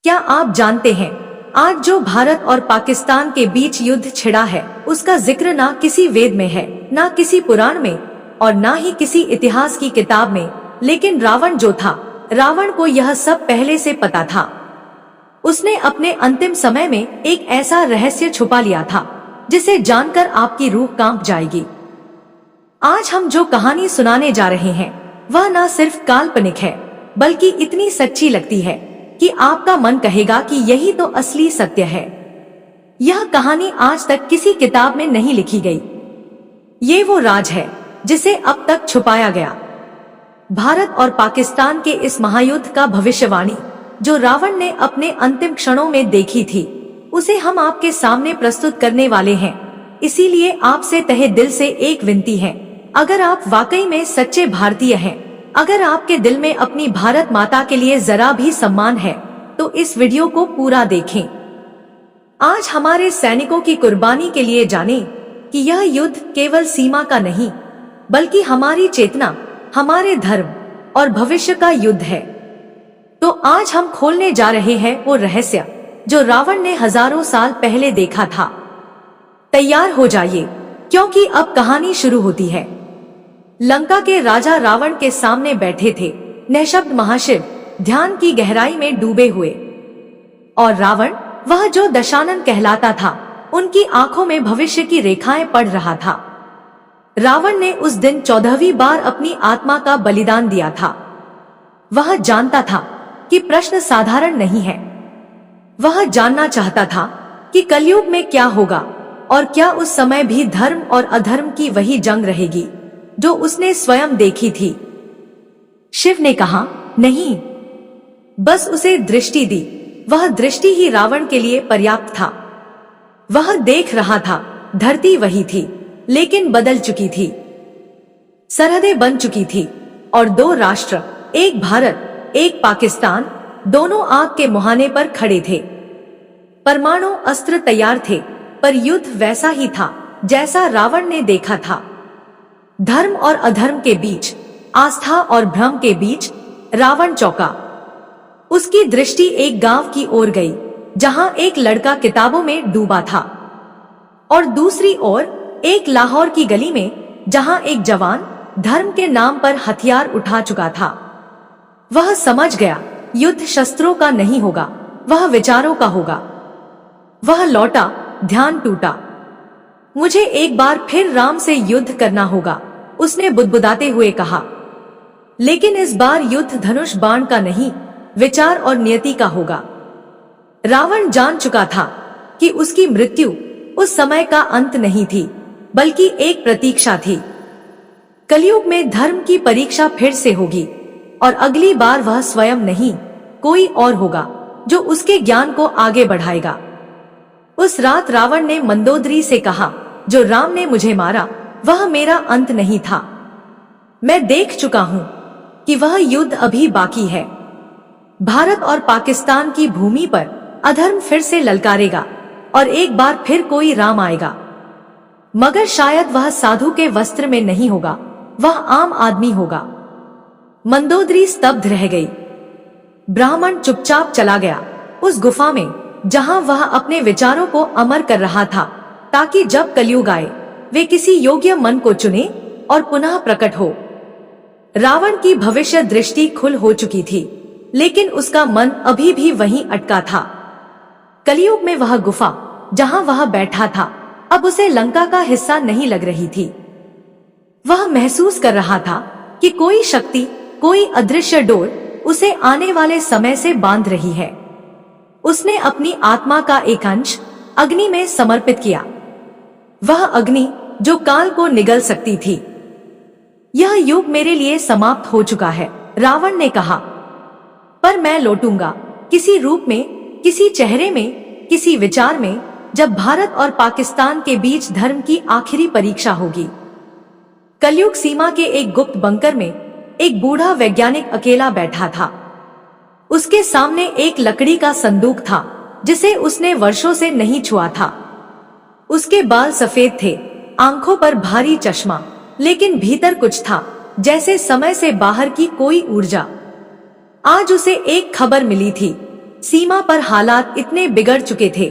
क्या आप जानते हैं, आज जो भारत और पाकिस्तान के बीच युद्ध छिड़ा है, उसका जिक्र ना किसी वेद में है, ना किसी पुराण में और ना ही किसी इतिहास की किताब में। लेकिन रावण जो था, रावण को यह सब पहले से पता था। उसने अपने अंतिम समय में एक ऐसा रहस्य छुपा लिया था जिसे जानकर आपकी रूह कांप जाएगी। आज हम जो कहानी सुनाने जा रहे हैं वह ना सिर्फ काल्पनिक है, बल्कि इतनी सच्ची लगती है कि आपका मन कहेगा कि यही तो असली सत्य है। यह कहानी आज तक किसी किताब में नहीं लिखी गई। ये वो राज है जिसे अब तक छुपाया गया। भारत और पाकिस्तान के इस महायुद्ध का भविष्यवाणी जो रावण ने अपने अंतिम क्षणों में देखी थी, उसे हम आपके सामने प्रस्तुत करने वाले हैं। इसीलिए आपसे तहे दिल से एक विनती है, अगर आप वाकई में सच्चे भारतीय हैं, अगर आपके दिल में अपनी भारत माता के लिए जरा भी सम्मान है, तो इस वीडियो को पूरा देखें। आज हमारे सैनिकों की कुर्बानी के लिए जानें कि यह युद्ध केवल सीमा का नहीं, बल्कि हमारी चेतना, हमारे धर्म और भविष्य का युद्ध है। तो आज हम खोलने जा रहे हैं वो रहस्य जो रावण ने हजारों साल पहले देखा था। तैयार हो जाइए, क्योंकि अब कहानी शुरू होती है। लंका के राजा रावण के सामने बैठे थे निःशब्द महाशिव, ध्यान की गहराई में डूबे हुए। और रावण, वह जो दशानन कहलाता था, उनकी आंखों में भविष्य की रेखाएं पढ़ रहा था। रावण ने उस दिन 14वीं बार अपनी आत्मा का बलिदान दिया था। वह जानता था कि प्रश्न साधारण नहीं है। वह जानना चाहता था कि कलयुग में क्या होगा और क्या उस समय भी धर्म और अधर्म की वही जंग रहेगी जो उसने स्वयं देखी थी। शिव ने कहा, नहीं, बस उसे दृष्टि दी। वह दृष्टि ही रावण के लिए पर्याप्त था। वह देख रहा था, धरती वही थी, लेकिन बदल चुकी थी। सरहदें बन चुकी थी और दो राष्ट्र, एक भारत, एक पाकिस्तान, दोनों आग के मुहाने पर खड़े थे। परमाणु अस्त्र तैयार थे, पर युद्ध वैसा ही था जैसा रावण ने देखा था। धर्म और अधर्म के बीच, आस्था और भ्रम के बीच रावण चौंका। उसकी दृष्टि एक गांव की ओर गई, जहां एक लड़का किताबों में डूबा था, और दूसरी ओर एक लाहौर की गली में, जहां एक जवान धर्म के नाम पर हथियार उठा चुका था। वह समझ गया, युद्ध शस्त्रों का नहीं होगा, वह विचारों का होगा। वह लौटा, ध्यान टूटा। मुझे एक बार फिर राम से युद्ध करना होगा, उसने बुदबुदाते हुए कहा। लेकिन इस बार युद्ध धनुष बाण का नहीं, विचार और नियति का होगा। रावण जान चुका था कि उसकी मृत्यु उस समय का अंत नहीं थी, बल्कि एक प्रतीक्षा थी। कलयुग में धर्म की परीक्षा फिर से होगी, और अगली बार वह स्वयं नहीं, कोई और होगा जो उसके ज्ञान को आगे बढ़ाएगा। उस रात रावण ने मंदोदरी से कहा, जो राम ने मुझे मारा वह मेरा अंत नहीं था। मैं देख चुका हूं कि वह युद्ध अभी बाकी है। भारत और पाकिस्तान की भूमि पर अधर्म फिर से ललकारेगा और एक बार फिर कोई राम आएगा। मगर शायद वह साधु के वस्त्र में नहीं होगा, वह आम आदमी होगा। मंदोदरी स्तब्ध रह गई। ब्राह्मण चुपचाप चला गया उस गुफा में, जहां वह अपने विचारों को अमर कर रहा था, ताकि जब कलयुग आए वे किसी योग्य मन को चुने और पुनः प्रकट हो। रावण की भविष्य दृष्टि खुल हो चुकी थी, लेकिन उसका मन अभी भी वहीं अटका था। कलयुग में वह गुफा जहां वह बैठा था, अब उसे लंका का हिस्सा नहीं लग रही थी। वह महसूस कर रहा था कि कोई शक्ति, कोई अदृश्य डोर उसे आने वाले समय से बांध रही है। उसने अपनी आत्मा का एक अंश अग्नि में समर्पित किया, वह अग्नि जो काल को निगल सकती थी। यह युग मेरे लिए समाप्त हो चुका है, रावण ने कहा, पर मैं लौटूंगा, किसी रूप में, किसी चेहरे में, किसी विचार में, जब भारत और पाकिस्तान के बीच धर्म की आखिरी परीक्षा होगी। कलयुग सीमा के एक गुप्त बंकर में एक बूढ़ा वैज्ञानिक अकेला बैठा था। उसके सामने एक लकड़ी का संदूक था जिसे उसने वर्षों से नहीं छुआ था। उसके बाल सफेद थे, आंखों पर भारी चश्मा, लेकिन भीतर कुछ था, जैसे समय से बाहर की कोई ऊर्जा। आज उसे एक खबर मिली थी, सीमा पर हालात इतने बिगड़ चुके थे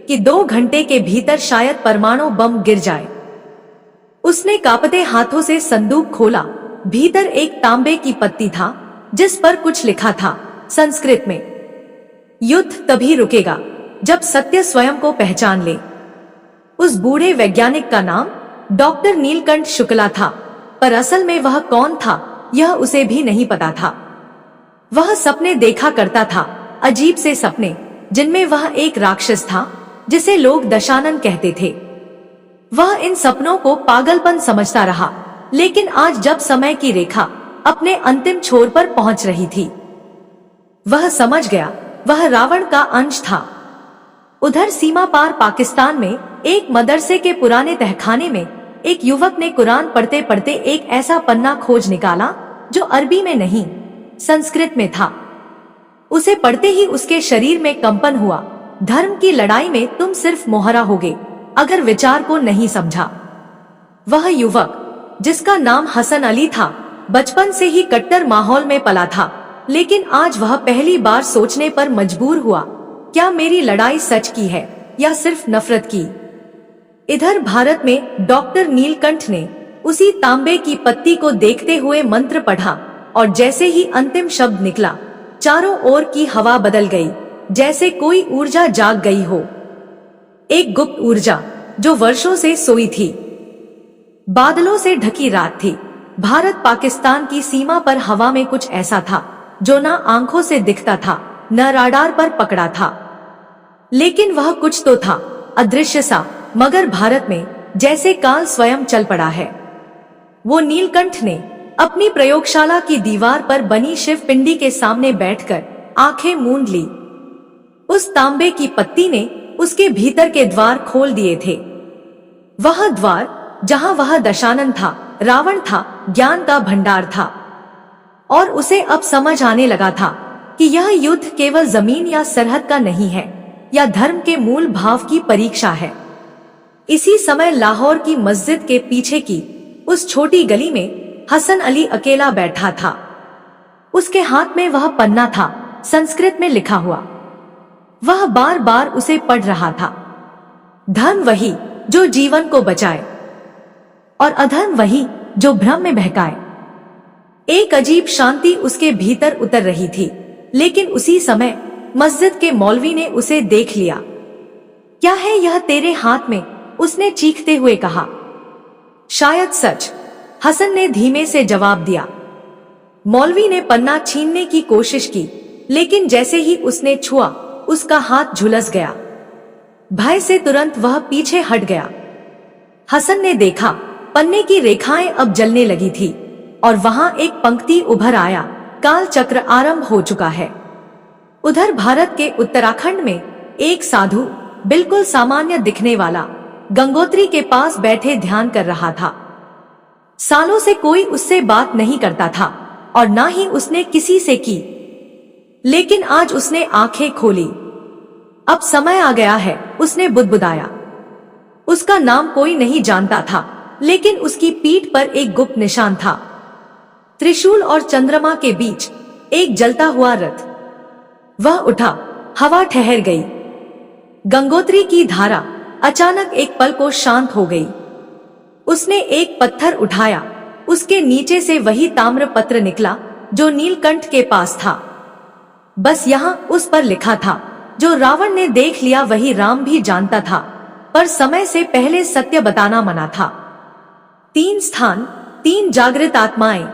कि 2 घंटे के भीतर शायद परमाणु बम गिर जाए। उसने कांपते हाथों से संदूक खोला। भीतर एक तांबे की पत्ती था जिस पर कुछ लिखा था संस्कृत में, युद्ध तभी रुकेगा जब सत्य स्वयं को पहचान ले। उस बूढ़े वैज्ञानिक का नाम डॉक्टर नीलकंठ शुक्ला था, पर असल में वह कौन था यह उसे भी नहीं पता था। वह सपने देखा करता था, अजीब से सपने जिनमें वह एक राक्षस था जिसे लोग दशानन कहते थे। वह इन सपनों को पागलपन समझता रहा, लेकिन आज जब समय की रेखा अपने अंतिम छोर पर पहुंच रही थी, वह समझ गया वह रावण का अंश था। उधर सीमा पार पाकिस्तान में एक मदरसे के पुराने तहखाने में एक युवक ने कुरान पढ़ते पढ़ते एक ऐसा पन्ना खोज निकाला जो अरबी में नहीं, संस्कृत में था। उसे पढ़ते ही उसके शरीर में कंपन हुआ। धर्म की लड़ाई में तुम सिर्फ मोहरा होगे अगर विचार को नहीं समझा। वह युवक जिसका नाम हसन अली था, बचपन से ही कट्टर माहौल में पला था, लेकिन आज वह पहली बार सोचने पर मजबूर हुआ, क्या मेरी लड़ाई सच की है या सिर्फ नफरत की। इधर भारत में डॉक्टर नीलकंठ ने उसी तांबे की पत्ती को देखते हुए मंत्र पढ़ा और जैसे ही अंतिम शब्द निकला, चारों ओर की हवा बदल गई, जैसे कोई ऊर्जा जाग गई हो। एक गुप्त ऊर्जा जो वर्षों से सोई थी। बादलों से ढकी रात थी। भारत पाकिस्तान की सीमा पर हवा में कुछ ऐसा था जो ना आंखों से दिखता था न राडार पर पकड़ा था, लेकिन वह कुछ तो था, अदृश्य सा, मगर भारत में जैसे काल स्वयं चल पड़ा है। वो नीलकंठ ने अपनी प्रयोगशाला की दीवार पर बनी शिव पिंडी के सामने बैठकर आंखें मूंद ली। उस तांबे की पत्ती ने उसके भीतर के द्वार खोल दिए थे। वह द्वार जहां वह दशानन था, रावण था, ज्ञान का भंडार था। और उसे अब समझ आने लगा था कि यह युद्ध केवल जमीन या सरहद का नहीं है, या धर्म के मूल भाव की परीक्षा है। इसी समय लाहौर की मस्जिद के पीछे की उस छोटी गली में हसन अली अकेला बैठा था। उसके हाथ में वह पन्ना था, संस्कृत में लिखा हुआ। वह बार बार उसे पढ़ रहा था। धर्म वही जो जीवन को बचाए और अधर्म वही जो भ्रम में बहकाए। एक अजीब शांति उसके भीतर उतर रही थी, लेकिन उसी समय मस्जिद के मौलवी ने उसे देख लिया। क्या है यह तेरे हाथ में? उसने चीखते हुए कहा। शायद सच, हसन ने धीमे से जवाब दिया। मौलवी ने पन्ना छीनने की कोशिश की, लेकिन जैसे ही उसने छुआ उसका हाथ झुलस गया। भय से तुरंत वह पीछे हट गया। हसन ने देखा पन्ने की रेखाएं अब जलने लगी थी और वहां एक पंक्ति उभर आया, काल चक्र आरंभ हो चुका है। उधर भारत के उत्तराखंड में एक साधु, बिल्कुल सामान्य दिखने वाला, गंगोत्री के पास बैठे ध्यान कर रहा था। सालों से कोई उससे बात नहीं करता था और ना ही उसने किसी से की, लेकिन आज उसने आंखें खोली। अब समय आ गया है, उसने बुदबुदाया। उसका नाम कोई नहीं जानता था, लेकिन उसकी पीठ पर एक गुप्त निशान था, त्रिशूल और चंद्रमा के बीच एक जलता हुआ रथ। वह उठा, हवा ठहर गई। गंगोत्री की धारा अचानक एक पल को शांत हो गई। उसने एक पत्थर उठाया, उसके नीचे से वही ताम्र पत्र निकला जो नीलकंठ के पास था। बस यहाँ उस पर लिखा था, जो रावण ने देख लिया वही राम भी जानता था, पर समय से पहले सत्य बताना मना था। 3 स्थान, 3 जागृत आत्माएं,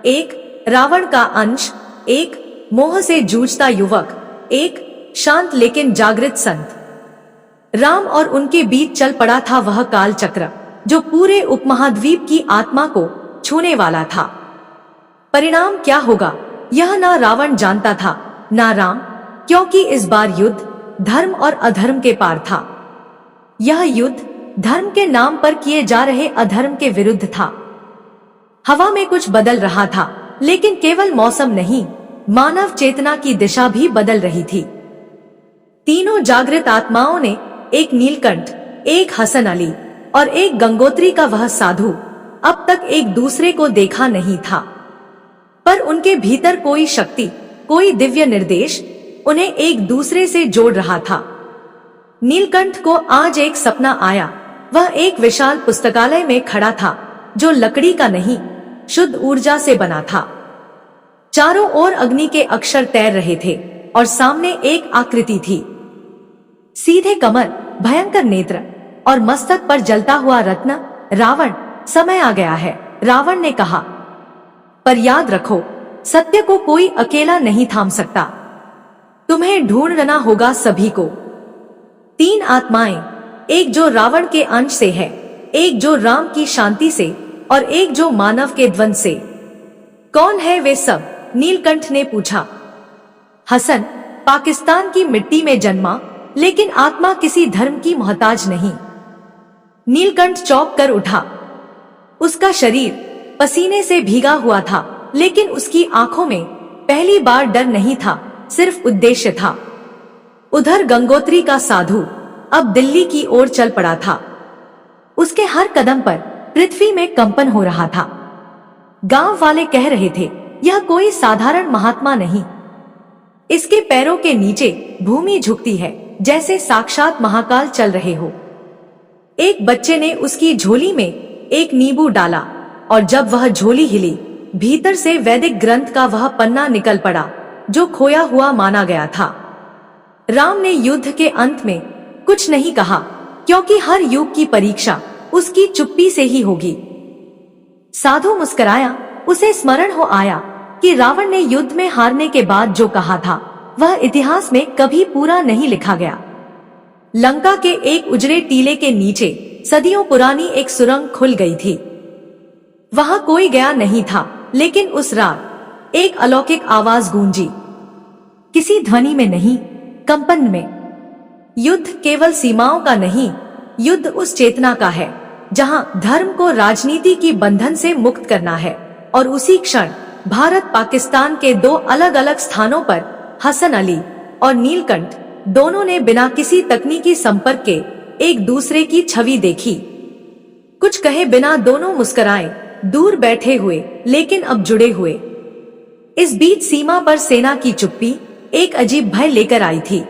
एक रावण का अंश, एक मोह से जूझता युवक, एक शांत लेकिन जागृत संत। राम और उनके बीच चल पड़ा था वह काल चक्र जो पूरे उपमहाद्वीप की आत्मा को छूने वाला था। परिणाम क्या होगा यह ना रावण जानता था ना राम, क्योंकि इस बार युद्ध धर्म और अधर्म के पार था। यह युद्ध धर्म के नाम पर किए जा रहे अधर्म के विरुद्ध था। हवा में कुछ बदल रहा था, लेकिन केवल मौसम नहीं, मानव चेतना की दिशा भी बदल रही थी। तीनों जागृत आत्माओं ने, एक नीलकंठ, एक हसन अली और एक गंगोत्री का वह साधु, अब तक एक दूसरे को देखा नहीं था, पर उनके भीतर कोई शक्ति, कोई दिव्य निर्देश, उन्हें एक दूसरे से जोड़ रहा था। नीलकंठ को आज एक सपना आया। वह एक विशाल पुस्तकालय में खड़ा था जो लकड़ी का नहीं, शुद्ध ऊर्जा से बना था। चारों ओर अग्नि के अक्षर तैर रहे थे और सामने एक आकृति थी। सीधे कमर, भयंकर नेत्र और मस्तक पर जलता हुआ रत्न। रावण, समय आ गया है, रावण ने कहा। पर याद रखो, सत्य को कोई अकेला नहीं थाम सकता। तुम्हें ढूंढना होगा सभी को। 3 आत्माएं, एक जो रावण के अंश से है, एक जो राम की शांति से और एक जो मानव के द्वंद से। कौन है वे सब? नीलकंठ ने पूछा। हसन, पाकिस्तान की मिट्टी में जन्मा, लेकिन आत्मा किसी धर्म की मोहताज नहीं। नीलकंठ चौंक कर उठा। उसका शरीर पसीने से भीगा हुआ था, लेकिन उसकी आंखों में पहली बार डर नहीं था, सिर्फ उद्देश्य था। उधर गंगोत्री का साधु अब दिल्ली की ओर चल पड़ा था। उसके हर कदम पर पृथ्वी में कंपन हो रहा था। गांव वाले कह रहे थे, यह कोई साधारण महात्मा नहीं। इसके पैरों के नीचे भूमि झुकती है, जैसे साक्षात महाकाल चल रहे हो। एक बच्चे ने उसकी झोली में एक नींबू डाला और जब वह झोली हिली, भीतर से वैदिक ग्रंथ का वह पन्ना निकल पड़ा जो खोया हुआ माना गया था। राम ने युद्ध के अंत में कुछ नहीं कहा, क्योंकि हर युग की परीक्षा उसकी चुप्पी से ही होगी। साधु मुस्कुराया। उसे स्मरण हो आया कि रावण ने युद्ध में हारने के बाद जो कहा था, वह इतिहास में कभी पूरा नहीं लिखा गया। लंका के एक उजड़े टीले के नीचे सदियों पुरानी एक सुरंग खुल गई थी। वहां कोई गया नहीं था, लेकिन उस रात एक अलौकिक आवाज गूंजी। किसी ध्वनि में नहीं, कंपन में। युद्ध केवल सीमाओं का नहीं, युद्ध उस चेतना का है जहां धर्म को राजनीति की बंधन से मुक्त करना है। और उसी क्षण भारत पाकिस्तान के 2 अलग अलग स्थानों पर हसन अली और नीलकंठ दोनों ने बिना किसी तकनीकी संपर्क के एक दूसरे की छवि देखी। कुछ कहे बिना दोनों मुस्कुराए, दूर बैठे हुए लेकिन अब जुड़े हुए। इस बीच सीमा पर सेना की चुप्पी एक अजीब भय लेकर आई थी।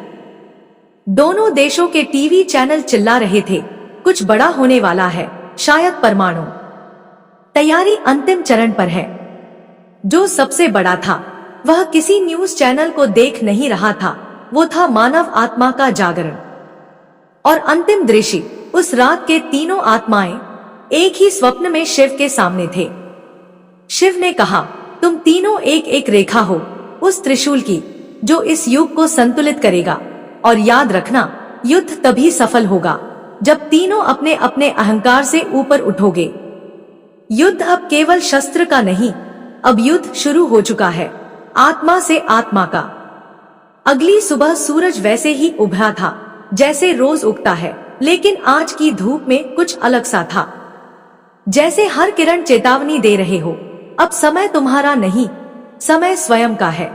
दोनों देशों के टीवी चैनल चिल्ला रहे थे, कुछ बड़ा होने वाला है, शायद परमाणु। तैयारी अंतिम चरण पर है। जो सबसे बड़ा था वह किसी न्यूज चैनल को देख नहीं रहा था, वो था मानव आत्मा का जागरण। और अंतिम दृश्य, उस रात के तीनों आत्माएं एक ही स्वप्न में शिव के सामने थे। शिव ने कहा, तुम तीनों एक एक रेखा हो उस त्रिशूल की जो इस युग को संतुलित करेगा। और याद रखना, युद्ध तभी सफल होगा जब तीनों अपने अपने अहंकार से ऊपर उठोगे। युद्ध अब केवल शस्त्र का नहीं, अब युद्ध शुरू हो चुका है, आत्मा से आत्मा का। अगली सुबह सूरज वैसे ही उभरा था जैसे रोज उगता है, लेकिन आज की धूप में कुछ अलग सा था। जैसे हर किरण चेतावनी दे रहे हो, अब समय तुम्हारा नहीं, समय स्वयं का है।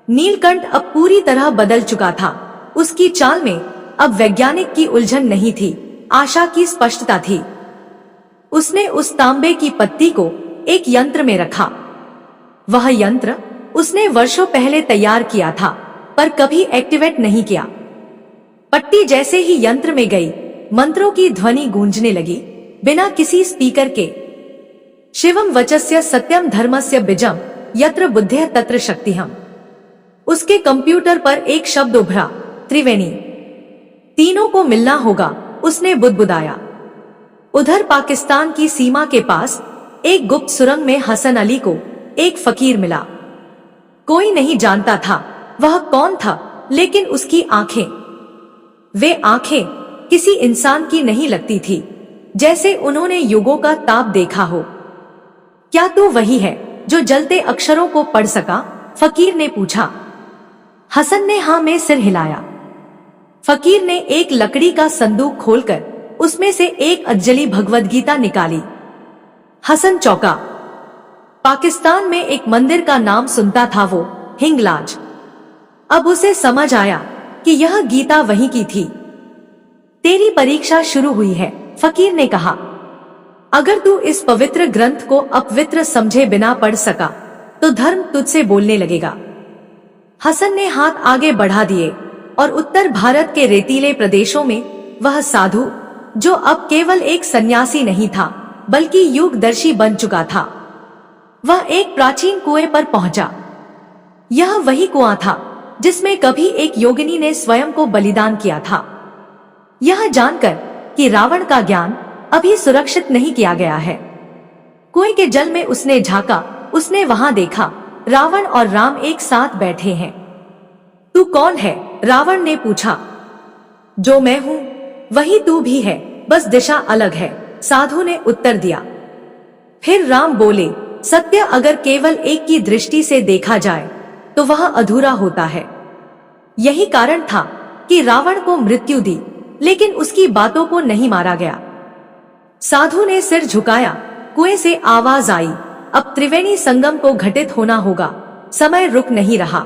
नीलकंठ अब पूरी तरह बदल चुका था। उसकी चाल में अब वैज्ञानिक की उलझन नहीं थी, आशा की स्पष्टता थी। उसने उस तांबे की पत्ती को एक यंत्र में रखा। वह यंत्र उसने वर्षों पहले तैयार किया था, पर कभी एक्टिवेट नहीं किया। पट्टी जैसे ही यंत्र में गई, मंत्रों की ध्वनि गूंजने लगी, बिना किसी स्पीकर के। शिवम वचस्य सत्यम धर्मस्य बीजम यत्र बुद्धिः तत्र शक्तिहम्। उसके कंप्यूटर पर एक शब्द उभरा, त्रिवेणी। तीनों को मिलना होगा, उसने बुदबुदाया। उधर पाकिस्तान की सीमा के पास एक गुप्त सुरंग में हसन अली को एक फकीर मिला। कोई नहीं जानता था वह कौन था, लेकिन उसकी आंखें, वे आंखें किसी इंसान की नहीं लगती थी, जैसे उन्होंने युगों का ताप देखा हो। क्या तू वही है जो जलते अक्षरों को पढ़ सका? फकीर ने पूछा। हसन ने हाँ में सिर हिलाया। फकीर ने एक लकड़ी का संदूक खोलकर उसमें से एक अज्जली भगवद गीता निकाली। हसन चौंका। पाकिस्तान में एक मंदिर का नाम सुनता था वो, हिंगलाज। अब उसे समझ आया कि यह गीता वहीं की थी। तेरी परीक्षा शुरू हुई है, फकीर ने कहा। अगर तू इस पवित्र ग्रंथ को अपवित्र समझे बिना पढ़ सका, तो धर्म तुझसे बोलने लगेगा। हसन ने हाथ आगे बढ़ा दिए और उत्तर भारत के रेतीले प्रदेशों में वह साधु, जो अब केवल एक सन्यासी नहीं था बल्कि युगदर्शी बन चुका था, वह एक प्राचीन कुएं पर पहुंचा। यह वही कुआं था जिसमें कभी एक योगिनी ने स्वयं को बलिदान किया था। यह जानकर कि रावण का ज्ञान अभी सुरक्षित नहीं किया गया है, कुएं के जल में उसने झांका। उसने वहां देखा रावण और राम एक साथ बैठे हैं। तू कौन है? रावण ने पूछा। जो मैं हूँ वही तू भी है, बस दिशा अलग है, साधु ने उत्तर दिया। फिर राम बोले, सत्य अगर केवल एक की दृष्टि से देखा जाए तो वह अधूरा होता है। यही कारण था कि रावण को मृत्यु दी, लेकिन उसकी बातों को नहीं मारा गया। साधु ने सिर झुकाया। कुएं से आवाज आई, अब त्रिवेणी संगम को घटित होना होगा, समय रुक नहीं रहा।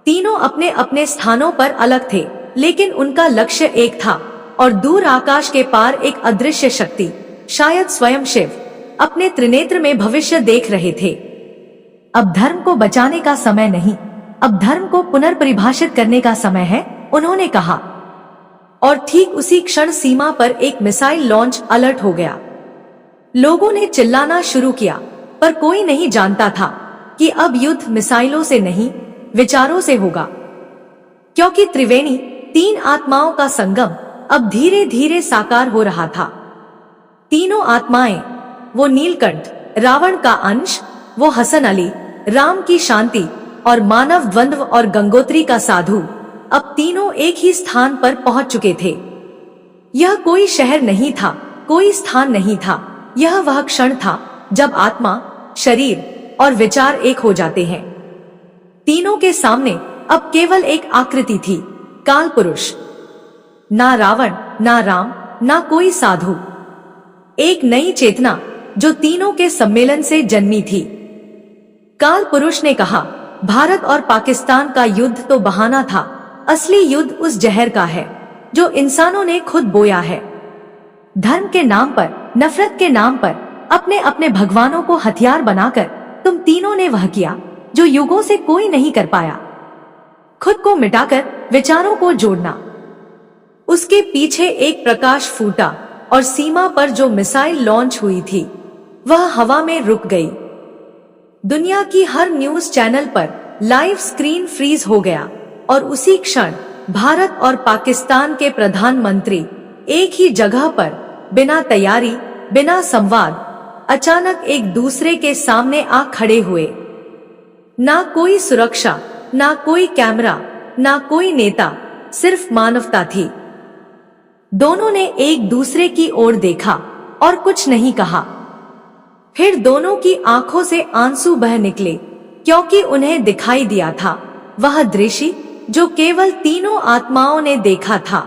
तीनों अपने अपने स्थानों पर अलग थे, लेकिन उनका लक्ष्य एक था और दूर आकाश के पार एक अदृश्य शक्ति, शायद स्वयं शिव, अपने त्रिनेत्र में भविष्य देख रहे थे। अब धर्म को बचाने का समय नहीं, अब धर्म को पुनर्परिभाषित करने का समय है, उन्होंने कहा। और ठीक उसी क्षण सीमा पर एक मिसाइल लॉन्च अलर्ट हो गया। लोगों ने चिल्लाना शुरू किया, पर कोई नहीं जानता था कि अब युद्ध मिसाइलों से नहीं, विचारों से होगा। क्योंकि त्रिवेणी, तीन आत्माओं का संगम, अब धीरे धीरे साकार हो रहा था। तीनों आत्माएं, वो नीलकंठ, रावण का अंश, वो हसन अली, राम की शांति और मानव द्वंद्व और गंगोत्री का साधु, अब तीनों एक ही स्थान पर पहुंच चुके थे। यह कोई शहर नहीं था, कोई स्थान नहीं था, यह वह क्षण था जब आत्मा, शरीर और विचार एक हो जाते हैं। तीनों के सामने अब केवल एक आकृति थी, काल पुरुष। ना रावण, ना राम, ना कोई साधु। एक नई चेतना जो तीनों के सम्मेलन से जन्मी थी। काल पुरुष ने कहा, भारत और पाकिस्तान का युद्ध तो बहाना था, असली युद्ध उस जहर का है जो इंसानों ने खुद बोया है। धर्म के नाम पर, नफरत के नाम पर, अपने अपने भगवानों को हथियार बनाकर तुम तीनों ने वह किया जो युगों से कोई नहीं कर पाया, खुद को मिटाकर विचारों को जोड़ना। उसके पीछे एक प्रकाश फूटा और सीमा पर जो मिसाइल लॉन्च हुई थी वह हवा में रुक गई। दुनिया की हर न्यूज चैनल पर लाइव स्क्रीन फ्रीज हो गया और उसी क्षण भारत और पाकिस्तान के प्रधानमंत्री एक ही जगह पर, बिना तैयारी, बिना संवाद, अचानक एक दूसरे के सामने आ खड़े हुए। ना कोई सुरक्षा, ना कोई कैमरा, ना कोई नेता, सिर्फ मानवता थी। दोनों ने एक दूसरे की ओर देखा और कुछ नहीं कहा। फिर दोनों की आंखों से आंसू बह निकले, क्योंकि उन्हें दिखाई दिया था वह दृश्य जो केवल तीनों आत्माओं ने देखा था।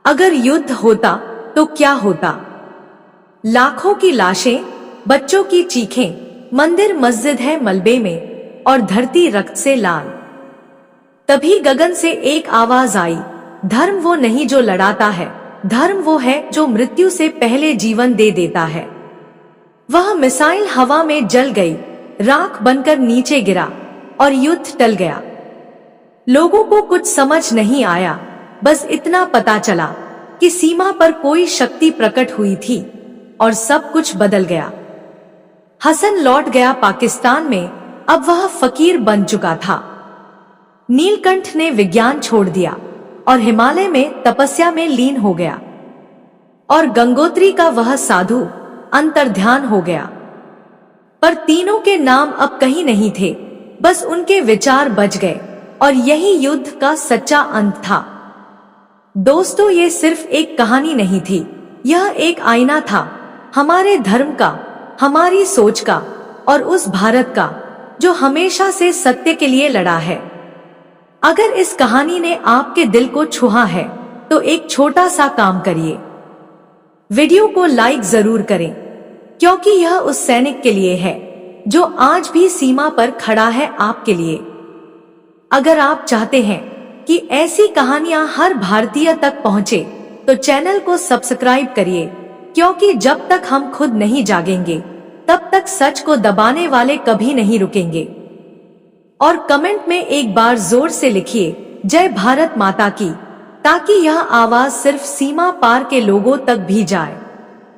अगर युद्ध होता तो क्या होता? लाखों की लाशें, बच्चों की चीखें, मंदिर मस्जिद है मलबे में और धरती रक्त से लाल। तभी गगन से एक आवाज आई, धर्म वो नहीं जो लड़ाता है, धर्म वो है जो मृत्यु से पहले जीवन दे देता है। वह मिसाइल हवा में जल गई, राख बनकर नीचे गिरा और युद्ध टल गया। लोगों को कुछ समझ नहीं आया, बस इतना पता चला कि सीमा पर कोई शक्ति प्रकट हुई थी और सब कुछ बदल गया। हसन लौट गया पाकिस्तान में, अब वह फकीर बन चुका था। नीलकंठ ने विज्ञान छोड़ दिया और हिमालय में तपस्या में लीन हो गया, और गंगोत्री का वह साधु अंतर्ध्यान हो गया। पर तीनों के नाम अब कहीं नहीं थे, बस उनके विचार बच गए, और यही युद्ध का सच्चा अंत था। दोस्तों, ये सिर्फ एक कहानी नहीं थी, यह एक आईना था, हमारे धर्म का, हमारी सोच का और उस भारत का जो हमेशा से सत्य के लिए लड़ा है। अगर इस कहानी ने आपके दिल को छुआ है तो एक छोटा सा काम करिए, वीडियो को लाइक जरूर करें, क्योंकि यह उस सैनिक के लिए है जो आज भी सीमा पर खड़ा है आपके लिए। अगर आप चाहते हैं कि ऐसी कहानियां हर भारतीय तक पहुंचे तो चैनल को सब्सक्राइब करिए, क्योंकि जब तक हम खुद नहीं जागेंगे तब तक सच को दबाने वाले कभी नहीं रुकेंगे। और कमेंट में एक बार जोर से लिखिए जय भारत माता की, ताकि यह आवाज सिर्फ सीमा पार के लोगों तक भी जाए।